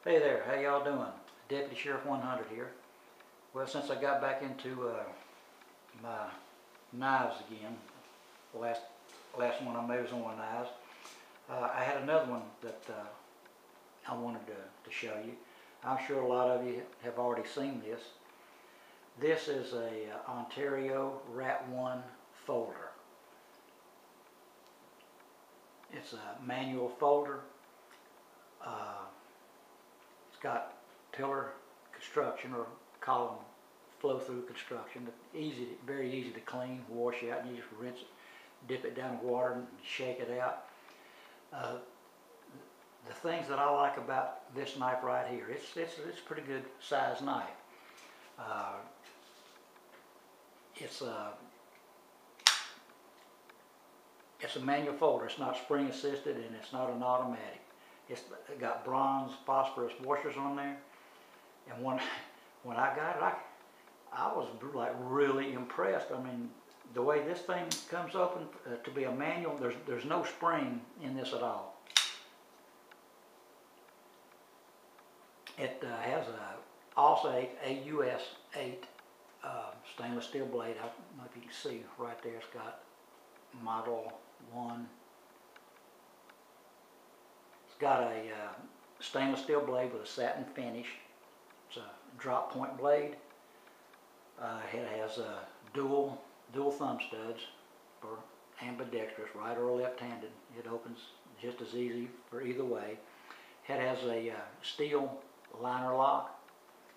Hey there, how y'all doing? Deputy Sheriff 100 here. Well, since I got back into my knives again, the last one I made was on my knives. I had another one that I wanted to show you. I'm sure a lot of you have already seen this. This is a Ontari Rat 1 folder. It's a manual folder. It's got pillar construction or column flow-through construction. Very easy to clean, wash out, and you just rinse it, dip it down in water, and shake it out. The things that I like about this knife right here, it's a pretty good size knife. It's a manual folder. It's not spring assisted and it's not an automatic. It's got bronze phosphorus washers on there, and when I got it, I was like really impressed. I mean, the way this thing comes open to be a manual, there's no spring in this at all. It has also a US 8 stainless steel blade. I don't know if you can see right there. It's got model 1. It's got a stainless steel blade with a satin finish. It's a drop point blade. It has dual thumb studs for ambidextrous, right or left-handed. It opens just as easy for either way. It has a steel liner lock.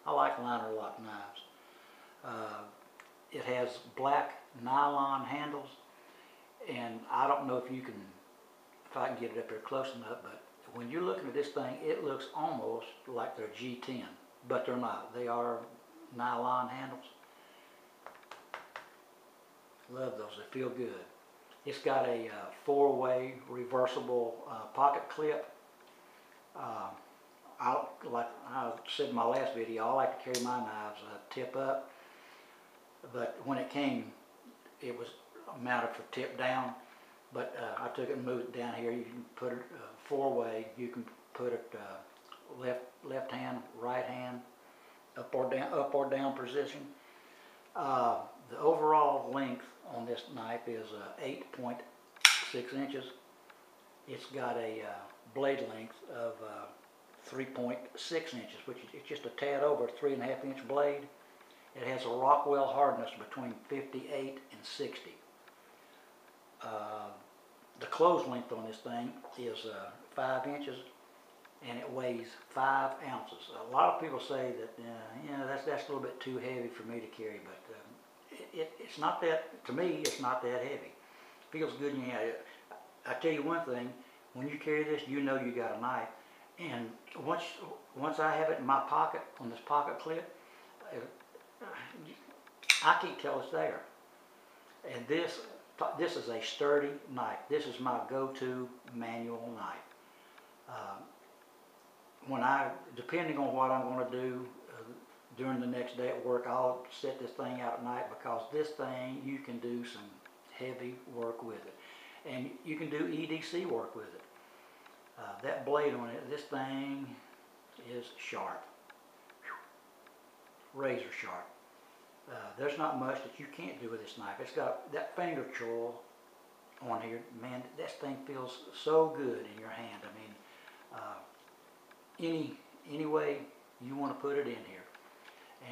I like liner lock knives. It has black nylon handles, and I don't know if I can get it up here close enough, but when you're looking at this thing, it looks almost like they're G10, but they're not. They are nylon handles. Love those, they feel good. It's got a 4-way reversible pocket clip. Like I said in my last video, I like to carry my knives tip up, but when it came, it was mounted for tip down, but I took it and moved it down here. You can put it 4-way. You can put it left hand, right hand, up or down position. The overall length on this knife is 8.6 inches. It's got a blade length of 3.6 inches, which is just a tad over a 3.5-inch blade. It has a Rockwell hardness between 58 and 60. The close length on this thing is 5 inches, and it weighs 5 ounces. A lot of people say that that's a little bit too heavy for me to carry, but it's not that. To me, it's not that heavy. It feels good in your hand. I tell you one thing: when you carry this, you know you got a knife. And once I have it in my pocket on this pocket clip, I can't tell it's there. And this is a sturdy knife. This is my go-to manual knife. Depending on what I'm going to do during the next day at work, I'll set this thing out at night, because this thing, you can do some heavy work with it. And you can do EDC work with it. That blade on it, this thing is sharp. Razor sharp. There's not much that you can't do with this knife. It's got that finger choil on here. Man, this thing feels so good in your hand. I mean, any way you want to put it in here.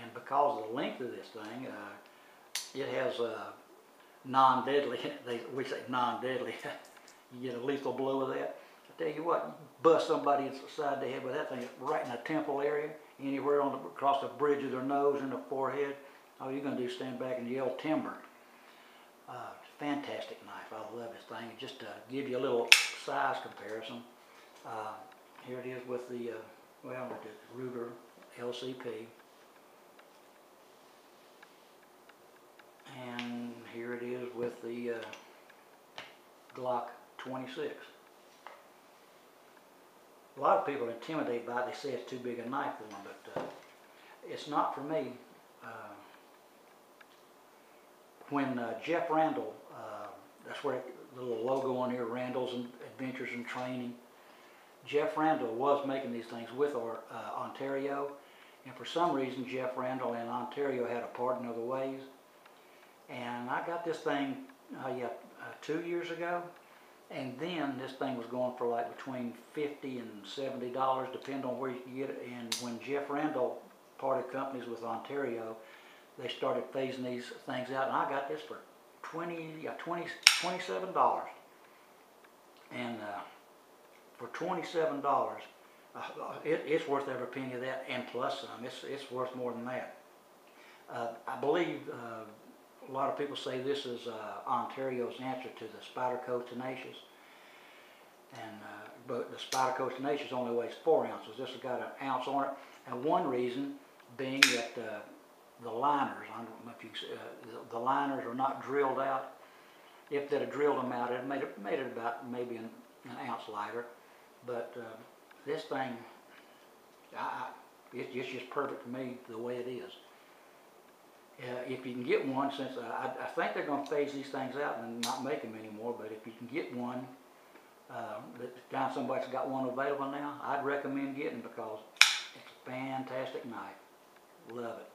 And because of the length of this thing, it has non-deadly. We say non-deadly. You get a lethal blow with that. I tell you what, you bust somebody inside the head with that thing right in the temple area, anywhere across the bridge of their nose, in the forehead. All you're going to do is stand back and yell timber. Fantastic knife. I love this thing. Just to give you a little size comparison, here it is with the Ruger LCP, and here it is with the Glock 26. A lot of people are intimidated by it. They say it's too big a knife for them, but it's not for me. When Jeff Randall, that's where the little logo on here, Randall's Adventures in Training, Jeff Randall was making these things with Ontario, and for some reason Jeff Randall and Ontario had a parting of the ways. And I got this thing 2 years ago, and then this thing was going for like between $50 and $70, depending on where you could get it. And when Jeff Randall parted companies with Ontario, they started phasing these things out, and I got this for $27. And for $27, it's worth every penny of that, and plus some. It's worth more than that. I believe a lot of people say this is Ontario's answer to the Spyderco Tenacious, and but the Spyderco Tenacious only weighs 4 ounces. This has got an ounce on it, and one reason being that the liners, I don't know if you the liners are not drilled out. If they'd have drilled them out, it made it about maybe an ounce lighter. But this thing, it's just perfect for me the way it is. If you can get one, since I think they're going to phase these things out and not make them anymore, but if you can get one, find somebody that's got one available now, I'd recommend getting, because it's a fantastic knife. Love it.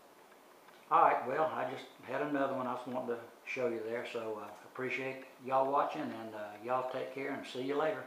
Alright, well, I just had another one I was wanting to show you there, so appreciate y'all watching, and y'all take care, and see you later.